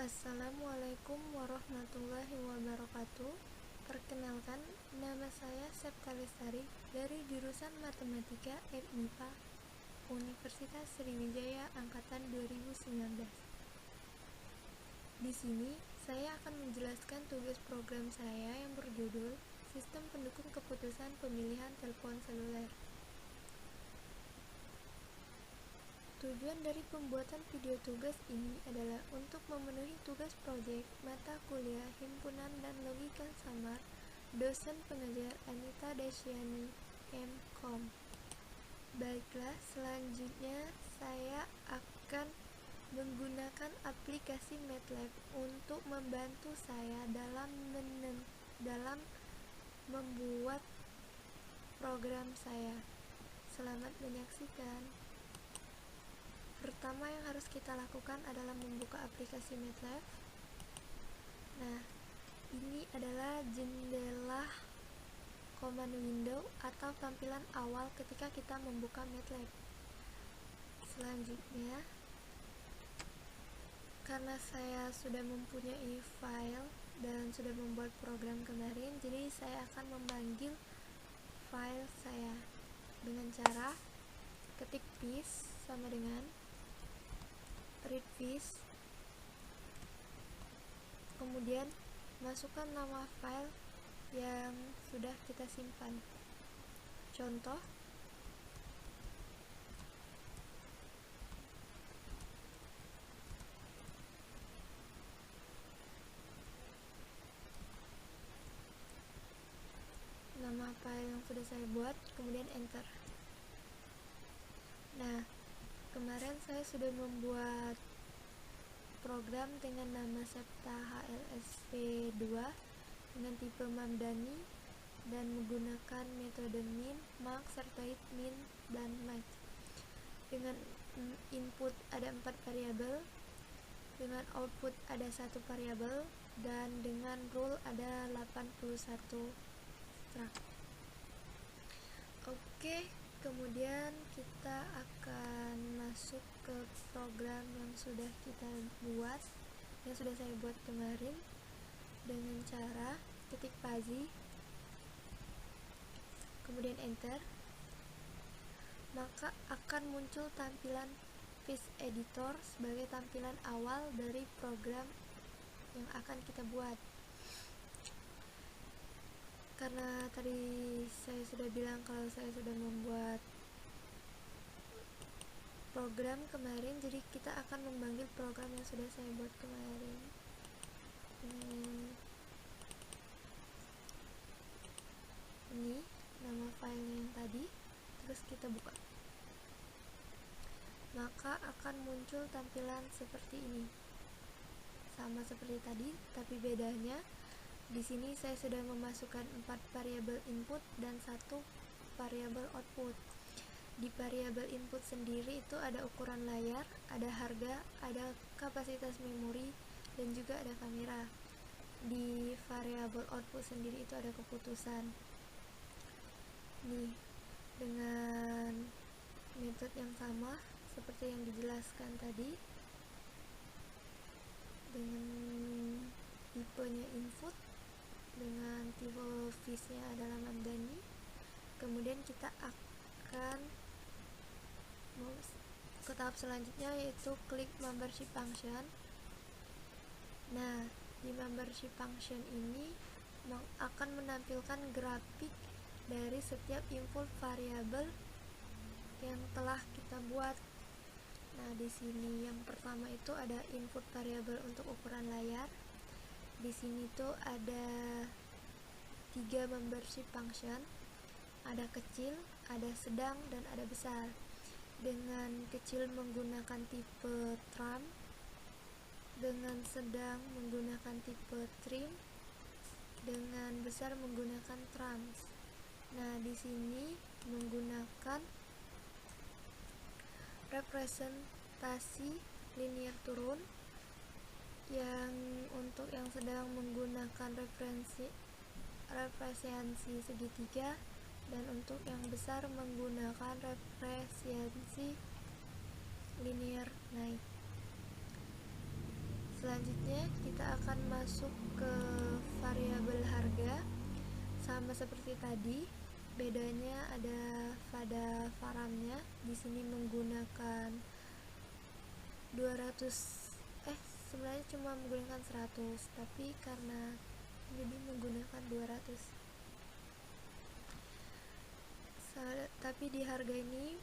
Assalamualaikum warahmatullahi wabarakatuh. Perkenalkan, nama saya Septa Lestari dari jurusan Matematika MIPA Universitas Sriwijaya Angkatan 2019. Di sini, saya akan menjelaskan tugas program saya yang berjudul Sistem Pendukung Keputusan Pemilihan Telepon Seluler. Tujuan dari pembuatan video tugas ini adalah untuk memenuhi tugas proyek mata kuliah Himpunan dan Logika Samar dosen pengajar Anita Desyani, M.Com. Baiklah, selanjutnya saya akan menggunakan aplikasi MATLAB untuk membantu saya dalam membuat program saya. Selamat menyaksikan. Pertama yang harus kita lakukan adalah membuka aplikasi MATLAB. Nah, ini adalah jendela command window atau tampilan awal ketika kita membuka MATLAB. Selanjutnya, karena saya sudah mempunyai file dan sudah membuat program kemarin, jadi saya akan memanggil file saya dengan cara ketik vis sama dengan read vis, kemudian masukkan nama file yang sudah kita simpan. Contoh, nama file yang sudah saya buat, kemudian enter. Nah, kemarin saya sudah membuat program dengan nama Septa HLSP2 dengan tipe Mamdani dan menggunakan metode min, max, serta min, dan match. Dengan input ada 4 variabel, dengan output ada 1 variabel, dan dengan rule ada 81 struct. Oke. Kemudian kita akan masuk ke program yang sudah kita buat, yang sudah saya buat kemarin dengan cara ketik pazi, kemudian enter. Maka akan muncul tampilan Vis Editor sebagai tampilan awal dari program yang akan kita buat. Karena tadi saya sudah bilang kalau saya sudah membuat program kemarin, jadi kita akan memanggil program yang sudah saya buat kemarin. Ini nama filenya yang tadi, terus kita buka. Maka akan muncul tampilan seperti ini. Sama seperti tadi, tapi bedanya di sini saya sudah memasukkan 4 variabel input dan 1 variabel output. Di variabel input sendiri itu ada ukuran layar, ada harga, ada kapasitas memori, dan juga ada kamera. Di variabel output sendiri itu ada keputusan. Nih, dengan metode yang sama seperti yang dijelaskan tadi, dengan tipenya input, dengan tipe visnya adalah Mamdani. Kemudian kita akan ke tahap selanjutnya, yaitu klik membership function. Nah, di membership function ini akan menampilkan grafik dari setiap input variabel yang telah kita buat. Nah, di sini yang pertama itu ada input variabel untuk ukuran layar. Di sini tuh ada 3 membership function, ada kecil, ada sedang, dan ada besar. Dengan kecil menggunakan tipe tram, dengan sedang menggunakan tipe trim, dengan besar menggunakan trans. Nah, di sini menggunakan representasi linear turun, yang untuk yang sedang menggunakan representasi segitiga, dan untuk yang besar menggunakan representasi linear naik. Selanjutnya kita akan masuk ke variabel harga. Sama seperti tadi, bedanya ada pada varamnya. Di sini menggunakan 200, sebenarnya cuma menggunakan 100, tapi karena jadi menggunakan 200. Tapi di harga ini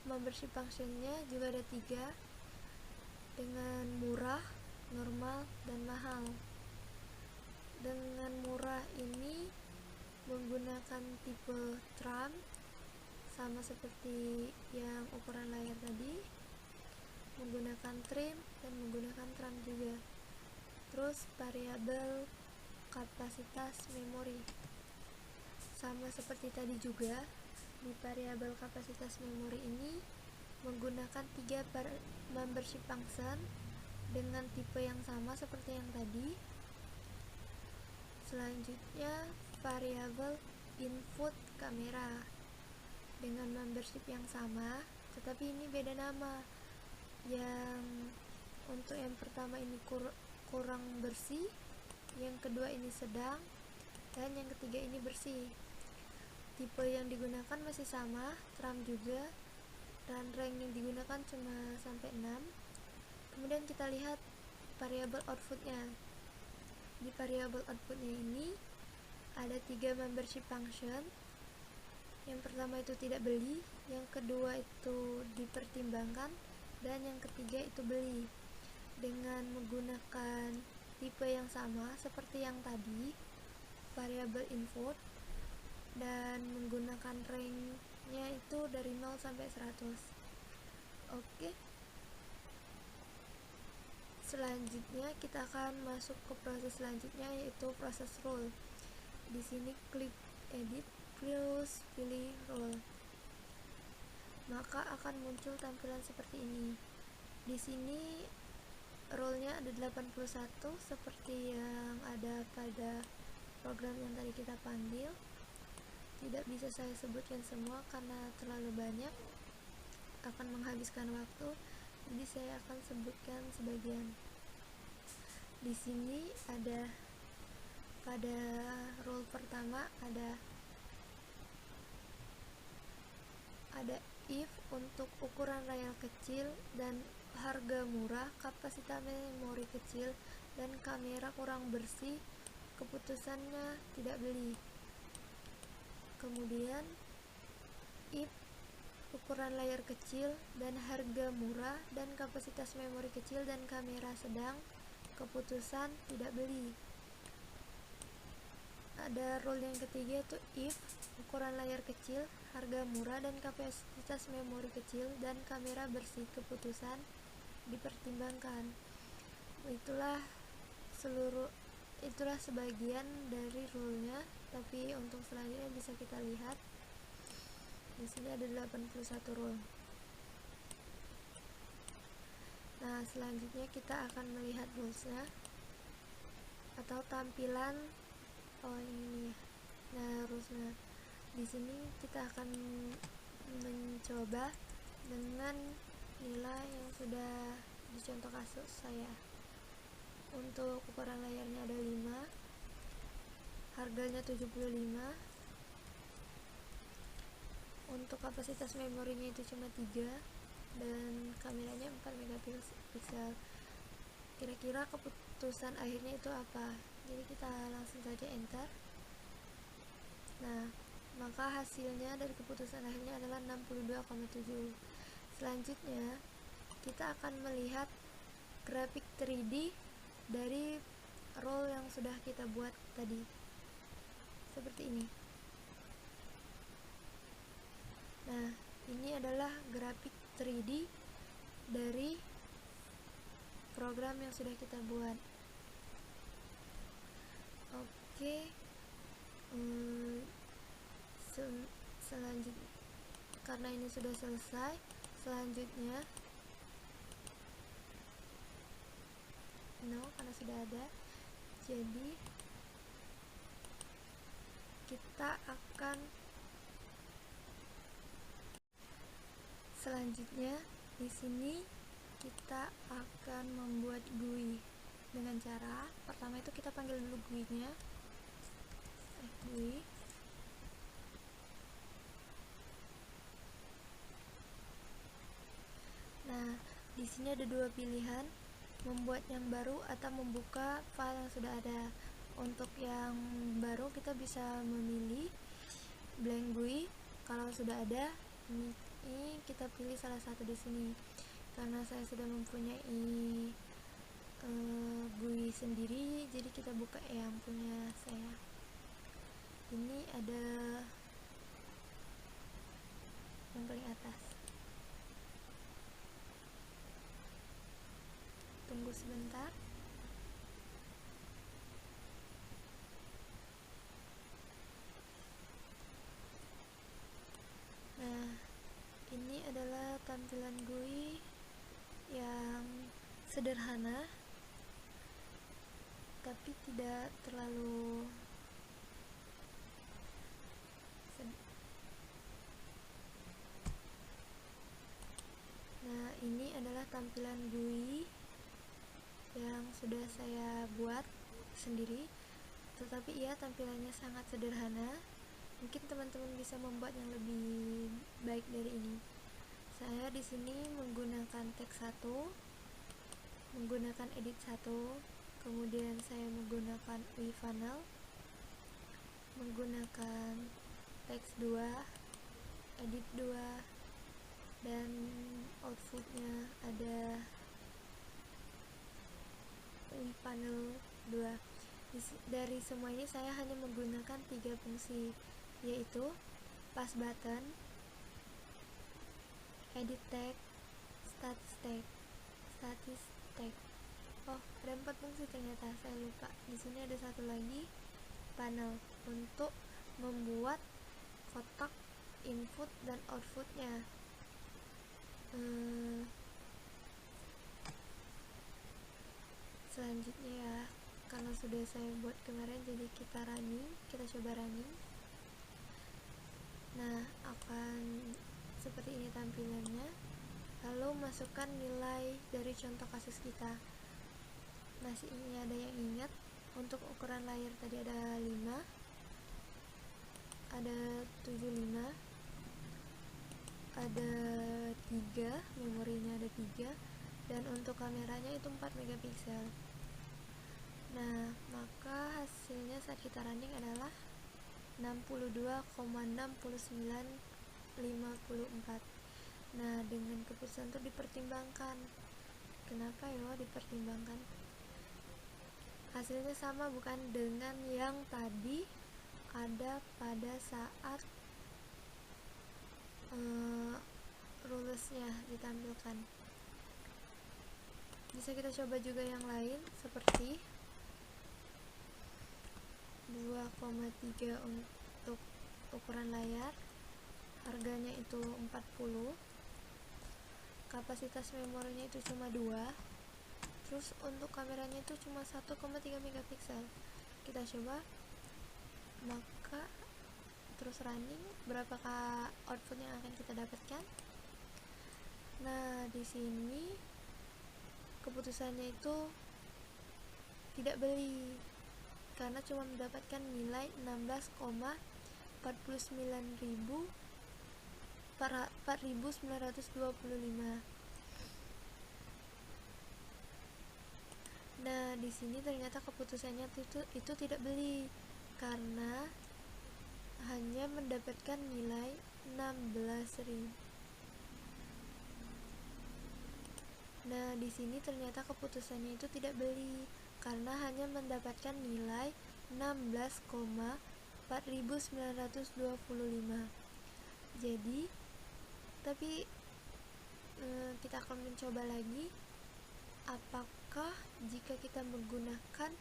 membership functionnya juga ada 3, dengan murah, normal, dan mahal. Dengan murah ini menggunakan tipe tram, sama seperti yang ukuran layar tadi, menggunakan trim dan menggunakan tram juga. Terus variabel kapasitas memori, sama seperti tadi juga. Di variabel kapasitas memori ini menggunakan 3 membership function dengan tipe yang sama seperti yang tadi. Selanjutnya variabel input kamera dengan membership yang sama, tetapi ini beda nama. Yang untuk yang pertama ini kurang bersih, yang kedua ini sedang, dan yang ketiga ini bersih. Tipe yang digunakan masih sama, tram juga, dan rank yang digunakan cuma sampai 6. Kemudian kita lihat variabel outputnya. Di variabel outputnya ini ada 3 membership function. Yang pertama itu tidak beli, yang kedua itu dipertimbangkan, dan yang ketiga itu beli. Dengan menggunakan tipe yang sama seperti yang tadi, variabel input, dan menggunakan rank-nya itu dari 0 sampai 100. Oke. Selanjutnya kita akan masuk ke proses selanjutnya, yaitu proses roll. Di sini klik edit, terus pilih roll. Maka akan muncul tampilan seperti ini. Di sini rollnya ada 81 seperti yang ada pada program yang tadi kita panggil. Tidak bisa saya sebutkan semua karena terlalu banyak, akan menghabiskan waktu. Jadi saya akan sebutkan sebagian. Di sini ada pada role pertama ada if untuk ukuran layar kecil dan harga murah, kapasitas memori kecil, dan kamera kurang bersih, keputusannya tidak beli. Kemudian if ukuran layar kecil dan harga murah dan kapasitas memori kecil dan kamera sedang, keputusan tidak beli. Ada rule yang ketiga itu if ukuran layar kecil, harga murah dan kapasitas memori kecil dan kamera bersih, keputusan dipertimbangkan. Itulah sebagian dari rule-nya, tapi untuk selanjutnya bisa kita lihat. Di sini ada 81 rule. Nah, selanjutnya kita akan melihat rules-nya atau tampilan. Ini ya. Nah, rules-nya. Di sini kita akan mencoba dengan nilai yang sudah dicontoh kasus saya. Untuk ukuran layarnya ada 5, harganya 75. Untuk kapasitas memorinya itu cuma 3, dan kameranya 4 megapiksel. Kira-kira keputusan akhirnya itu apa? Jadi kita langsung saja enter. Nah, maka hasilnya dari keputusan akhirnya adalah 62,7. Selanjutnya kita akan melihat grafik 3D dari roll yang sudah kita buat tadi, seperti ini. Nah, ini adalah grafik 3D dari program yang sudah kita buat. Oke. Selanjutnya, karena ini sudah selesai, selanjutnya karena sudah ada, jadi kita akan selanjutnya di sini kita akan membuat GUI. kita panggil dulu GUI-nya, GUI. Nah, di sini ada dua pilihan, membuat yang baru atau membuka file yang sudah ada. Untuk yang baru kita bisa memilih blank GUI. Kalau sudah ada, ini kita pilih salah satu di sini. Karena saya sudah mempunyai GUI sendiri, jadi kita buka yang punya saya. Ini ada yang paling atas. Tunggu sebentar. Nah, ini adalah tampilan GUI yang sederhana, tapi tidak terlalu Nah, ini adalah tampilan GUI yang sudah saya buat sendiri, tetapi ya tampilannya sangat sederhana. Mungkin teman-teman bisa membuat yang lebih baik dari ini. Saya di sini menggunakan teks 1, menggunakan edit 1, kemudian saya menggunakan funnel, menggunakan teks 2, edit 2, dan outputnya ada funnel 2. Dari semua ini saya hanya menggunakan 3 fungsi, yaitu pass button, edit tag, status tag. Oh, ada 4 fungsi ternyata, saya lupa. Di sini ada satu lagi, panel, untuk membuat kotak input dan outputnya. Selanjutnya ya, karena sudah saya buat kemarin, jadi kita coba running. Nah, akan seperti ini tampilannya. Lalu masukkan nilai dari contoh kasus kita. Masih ini ada yang ingat, untuk ukuran layar tadi ada 5, ada 75, ada 3, memorinya ada 3, dan untuk kameranya itu 4 megapiksel. Nah, maka hasilnya saat kita running adalah 62,6954. Nah, dengan keputusan itu dipertimbangkan. Kenapa ya dipertimbangkan? Hasilnya sama bukan dengan yang tadi ada pada saat rulesnya ditampilkan. Bisa kita coba juga yang lain, seperti 2,3 untuk ukuran layar, harganya itu 40, kapasitas memorinya itu cuma 2, terus untuk kameranya itu cuma 1,3 megapiksel. Kita coba, maka terus running, berapakah output yang akan kita dapatkan? Nah, di sini keputusannya itu tidak beli, karena cuma mendapatkan nilai 16,4925. Nah, di sini ternyata keputusannya itu tidak beli, karena hanya mendapatkan nilai 16.000. Nah, di sini ternyata keputusannya itu tidak beli, karena hanya mendapatkan nilai 16,4925. Jadi, tapi kita akan mencoba lagi, apakah jika kita menggunakan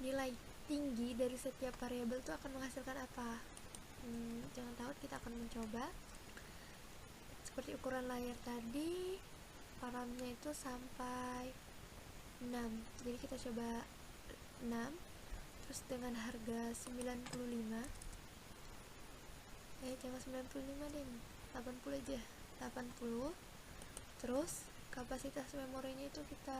nilai tinggi dari setiap variabel itu akan menghasilkan apa? Jangan takut, kita akan mencoba. Seperti ukuran layar tadi, paramnya itu sampai 6, jadi kita coba 6, terus dengan harga 95, jangan 95 deh, 80 aja, 80. Terus kapasitas memorinya itu kita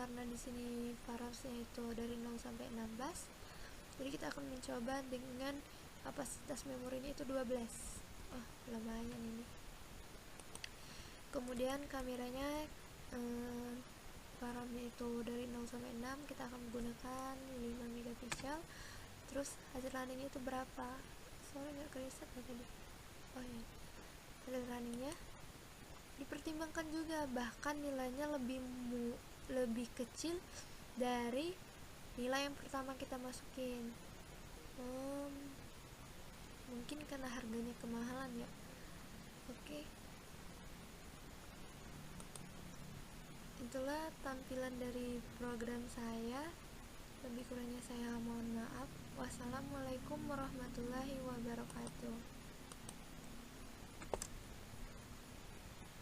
karena di sini parallelsnya itu dari 0 sampai 16, jadi kita akan mencoba dengan kapasitas memorinya itu 12. Lumayan ini. Kemudian kameranya paramnya itu dari 0 sampai 6, kita akan menggunakan 5 megapiksel. Terus hasil runningnya itu berapa? Sorry nggak kereset tadi. Ya, hasil runningnya dipertimbangkan juga, bahkan nilainya lebih kecil dari nilai yang pertama kita masukin. Mungkin karena harganya kemahalan ya. Oke. Itulah tampilan dari program saya. Lebih kurangnya saya mohon maaf. Wassalamualaikum warahmatullahi wabarakatuh.